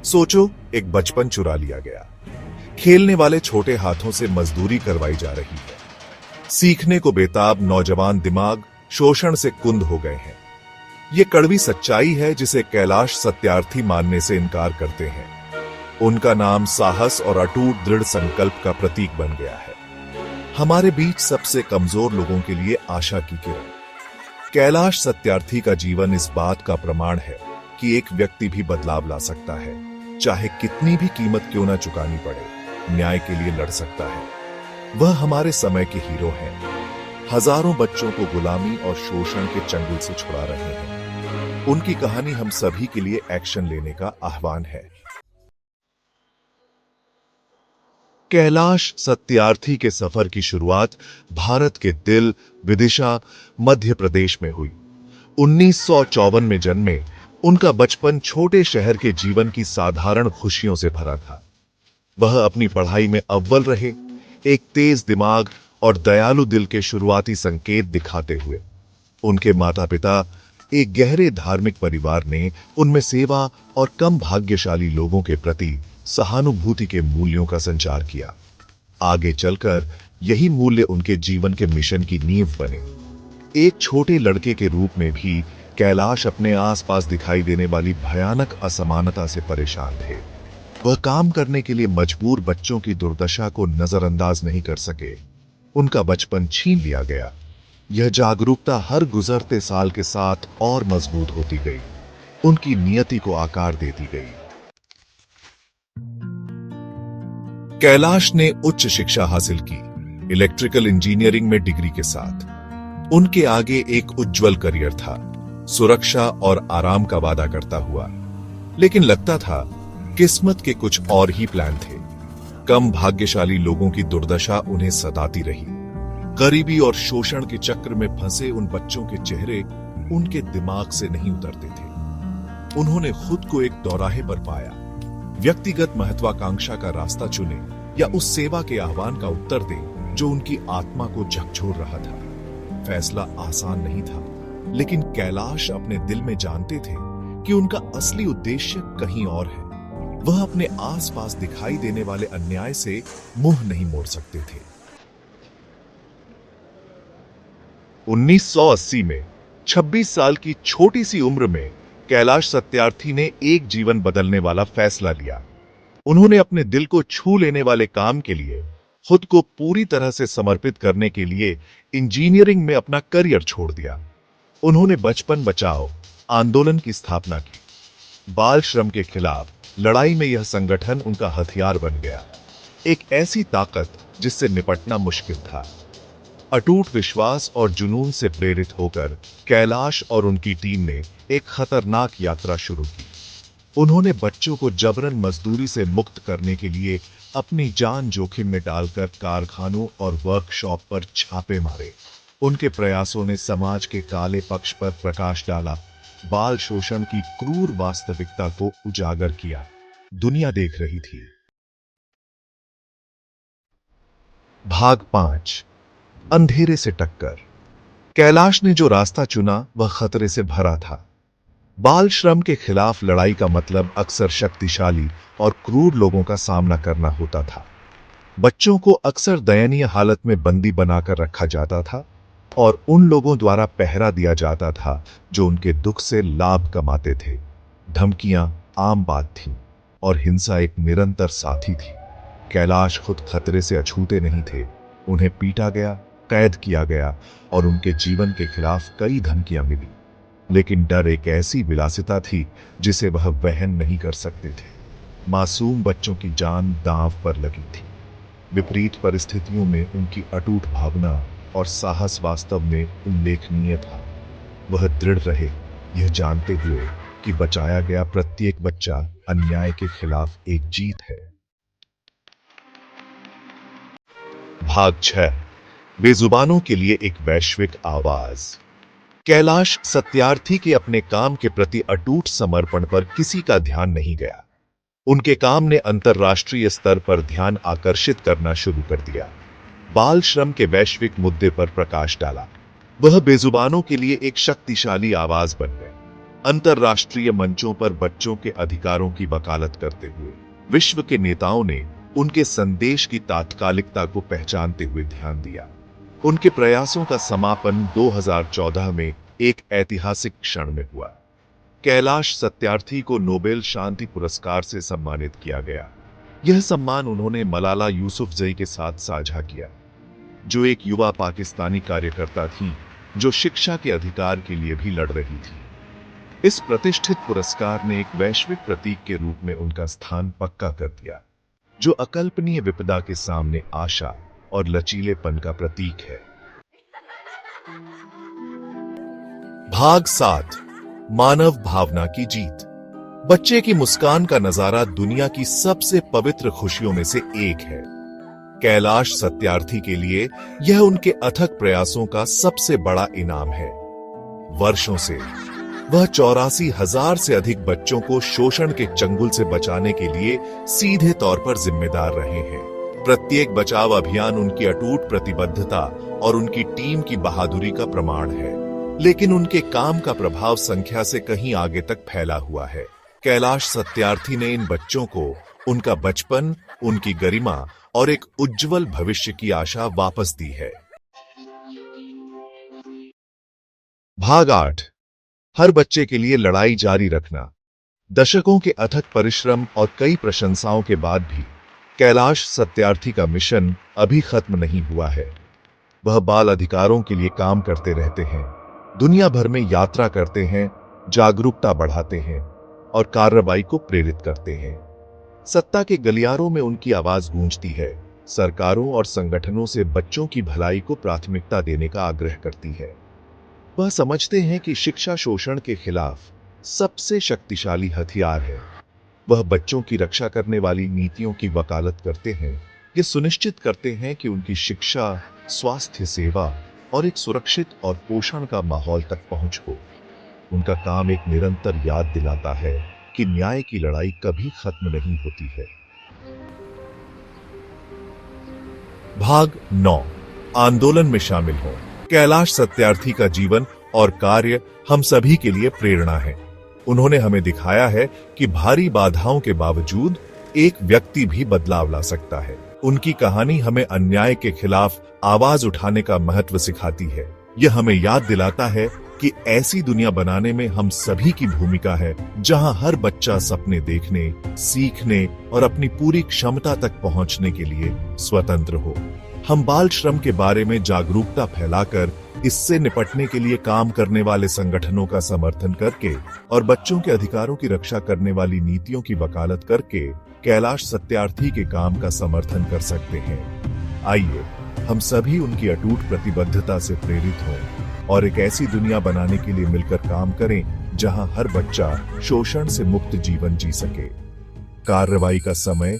सोचो, एक बचपन चुरा लिया गया। खेलने वाले छोटे हाथों से मजदूरी करवाई जा रही है। सीखने को बेताब नौजवान दिमाग शोषण से कुंद हो गए हैं। ये कड़वी सच्चाई है जिसे कैलाश सत्यार्थी मानने से इनकार करते हैं। उनका नाम साहस और अटूट दृढ़ संकल्प का प्रतीक बन गया है। हमारे बीच सबसे कमजोर लोगों के लिए आशा की किरण। कैलाश सत्यार्थी का जीवन इस बात का प्रमाण है कि एक व्यक्ति भी बदलाव ला सकता है, चाहे कितनी भी कीमत क्यों ना चुकानी पड़े, न्याय के लिए लड़ सकता है। वह हमारे समय के हीरो हैं। हजारों बच्चों को गुलामी और शोषण के चंगुल से छुड़ा रहे हैं। उनकी कहानी हम सभी के लिए एक्शन लेने का आह्वान है। कैलाश सत्यार्थी के सफर की शुरुआत भारत के दिल विदिशा मध्य प्रदेश में हुई। 1954 में जन्मे उनका बचपन छोटे शहर के जीवन की साधारण खुशियों से भरा था। वह अपनी पढ़ाई में अव्वल रहे, एक तेज दिमाग और दयालु दिल के शुरुआती संकेत दिखाते हुए। उनके माता पिता एक गहरे धार्मिक परिवार ने उनमें सेवा और कम भाग्यशाली लोगों के प्रति सहानुभूति के मूल्यों का संचार किया। आगे चलकर यही मूल्य उनके जीवन के मिशन की नींव बने। एक छोटे लड़के के रूप में भी कैलाश अपने आसपास दिखाई देने वाली भयानक असमानता से परेशान थे। वह काम करने के लिए मजबूर बच्चों की दुर्दशा को नजरअंदाज नहीं कर सके। उनका बचपन छीन लिया गया। यह जागरूकता हर गुजरते साल के साथ और मजबूत होती गई, उनकी नियति को आकार देती गई। कैलाश ने उच्च शिक्षा हासिल की, इलेक्ट्रिकल इंजीनियरिंग में डिग्री के साथ। उनके आगे एक उज्जवल करियर था, सुरक्षा और आराम का वादा करता हुआ। लेकिन लगता था किस्मत के कुछ और ही प्लान थे। कम भाग्यशाली लोगों की दुर्दशा उन्हें सताती रही। गरीबी और शोषण के चक्र में फंसे उन बच्चों के चेहरे उनके दिमाग से नहीं उतरते थे। उन्होंने खुद को एक दौराहे पर पाया। व्यक्तिगत महत्वाकांक्षा का रास्ता चुने या उस सेवा के आह्वान का उत्तर दें जो उनकी आत्मा को झकझोर रहा था। फैसला आसान नहीं था, लेकिन कैलाश अपने दिल में जानते थे कि उनका असली उद्देश्य कहीं और है। वह अपने आसपास दिखाई देने वाले अन्याय से मुंह नहीं मोड़ सकते थे। 1980 में 26 साल की छोटी सी उम्र में कैलाश सत्यार्थी ने एक जीवन बदलने वाला फैसला लिया। उन्होंने अपने दिल को छू लेने वाले काम के लिए खुद को पूरी तरह से समर्पित करने के लिए इंजीनियरिंग में अपना करियर छोड़ दिया। उन्होंने बचपन बचाओ आंदोलन की स्थापना की। बाल श्रम के खिलाफ लड़ाई में यह संगठन उनका हथियार बन गया, एक ऐसी ताकत जिससे निपटना मुश्किल था। अटूट विश्वास और जुनून से प्रेरित होकर कैलाश और उनकी टीम ने एक खतरनाक यात्रा शुरू की। उन्होंने बच्चों को जबरन मजदूरी से मुक्त करने के लिए अपनी जान जोखिम में डालकर कारखानों और वर्कशॉप पर छापे मारे। उनके प्रयासों ने समाज के काले पक्ष पर प्रकाश डाला, बाल शोषण की क्रूर वास्तविकता को उजागर किया। दुनिया देख रही थी। भाग 5, अंधेरे से टक्कर। कैलाश ने जो रास्ता चुना वह खतरे से भरा था। बाल श्रम के खिलाफ लड़ाई का मतलब अक्सर शक्तिशाली और क्रूर लोगों का सामना करना होता था। बच्चों को अक्सर दयनीय हालत में बंदी बनाकर रखा जाता था और उन लोगों द्वारा पहरा दिया जाता था जो उनके दुख से लाभ कमाते थे। धमकियां आम बात थीं और हिंसा एक निरंतर साथी थी। कैलाश खुद खतरे से अछूते नहीं थे। उन्हें पीटा गया, कैद किया गया और उनके जीवन के खिलाफ कई धमकियां मिली। लेकिन डर एक ऐसी विलासिता थी जिसे वह वहन नहीं कर सकते थे। मासूम बच्चों की जान दांव पर लगी थी। विपरीत परिस्थितियों में उनकी अटूट भावना और साहस वास्तव में उल्लेखनीय था। वह दृढ़ रहे, यह जानते हुए कि बचाया गया प्रत्येक बच्चा अन्याय के खिलाफ एक जीत है। भाग 6, बेजुबानों के लिए एक वैश्विक आवाज। कैलाश सत्यार्थी के अपने काम के प्रति अटूट समर्पण पर किसी का ध्यान नहीं गया। उनके काम ने अंतर्राष्ट्रीय स्तर पर ध्यान आकर्षित करना शुरू कर दिया। बाल श्रम के वैश्विक मुद्दे पर प्रकाश डाला। वह बेजुबानों के लिए एक शक्तिशाली आवाज बन गए। अंतर्राष्ट्रीय मंचों पर बच्चों के अधिकारों की वकालत करते हुए विश्व के नेताओं ने उनके संदेश की तात्कालिकता को पहचानते हुए ध्यान दिया। उनके प्रयासों का समापन 2014 में एक ऐतिहासिक क्षण में हुआ। कैलाश सत्यार्थी को नोबेल शांति पुरस्कार से सम्मानित किया गया। यह सम्मान उन्होंने मलाला यूसुफजई के साथ साझा किया, जो एक युवा पाकिस्तानी कार्यकर्ता थी जो शिक्षा के अधिकार के लिए भी लड़ रही थी। इस प्रतिष्ठित पुरस्कार ने एक वैश्विक प्रतीक के रूप में उनका स्थान पक्का कर दिया, जो अकल्पनीय विपदा के सामने आशा और लचीलेपन का प्रतीक है। भाग 7, मानव भावना की जीत। बच्चे की मुस्कान का नजारा दुनिया की सबसे पवित्र खुशियों में से एक है। कैलाश सत्यार्थी के लिए यह उनके अथक प्रयासों का सबसे बड़ा इनाम है। वर्षों से वह 84,000 से अधिक बच्चों को शोषण के चंगुल से बचाने के लिए सीधे तौर पर जिम्मेदार रहे हैं। प्रत्येक बचाव अभियान उनकी अटूट प्रतिबद्धता और उनकी टीम की बहादुरी का प्रमाण है। लेकिन उनके काम का प्रभाव संख्या से कहीं आगे तक फैला हुआ है। कैलाश सत्यार्थी ने इन बच्चों को उनका बचपन, उनकी गरिमा और एक उज्जवल भविष्य की आशा वापस दी है। भाग 8, हर बच्चे के लिए लड़ाई जारी रखना। दशकों के अथक परिश्रम और कई प्रशंसाओं के बाद भी कैलाश सत्यार्थी का मिशन अभी खत्म नहीं हुआ है। वह बाल अधिकारों के लिए काम करते रहते हैं, दुनिया भर में यात्रा करते हैं, जागरूकता बढ़ाते हैं और कार्रवाई को प्रेरित करते हैं। सत्ता के गलियारों में उनकी आवाज गूंजती है, सरकारों और संगठनों से बच्चों की भलाई को प्राथमिकता देने का आग्रह करती है। वह समझते हैं कि शिक्षा शोषण के खिलाफ सबसे शक्तिशाली हथियार है। वह बच्चों की रक्षा करने वाली नीतियों की वकालत करते हैं, ये सुनिश्चित करते हैं कि उनकी शिक्षा, स्वास्थ्य सेवा और एक सुरक्षित और पोषण का माहौल तक पहुंच हो। उनका काम एक निरंतर याद दिलाता है कि न्याय की लड़ाई कभी खत्म नहीं होती है। भाग 9, आंदोलन में शामिल हो। कैलाश सत्यार्थी का जीवन और कार्य हम सभी के लिए प्रेरणा है। उन्होंने हमें दिखाया है कि भारी बाधाओं के बावजूद एक व्यक्ति भी बदलाव ला सकता है। उनकी कहानी हमें अन्याय के खिलाफ आवाज उठाने का महत्व सिखाती है। यह हमें याद दिलाता है कि ऐसी दुनिया बनाने में हम सभी की भूमिका है जहां हर बच्चा सपने देखने, सीखने और अपनी पूरी क्षमता तक पहुंचने के लिए स्वतंत्र हो। हम बाल श्रम के बारे में जागरूकता फैलाकर इससे निपटने के लिए काम करने वाले संगठनों का समर्थन करके और बच्चों के अधिकारों की रक्षा करने वाली नीतियों की वकालत करके कैलाश सत्यार्थी के काम का समर्थन कर सकते हैं। आइए हम सभी उनकी अटूट प्रतिबद्धता से प्रेरित हों और एक ऐसी दुनिया बनाने के लिए मिलकर काम करें जहां हर बच्चा शोषण से मुक्त जीवन जी सके। कार्रवाई का समय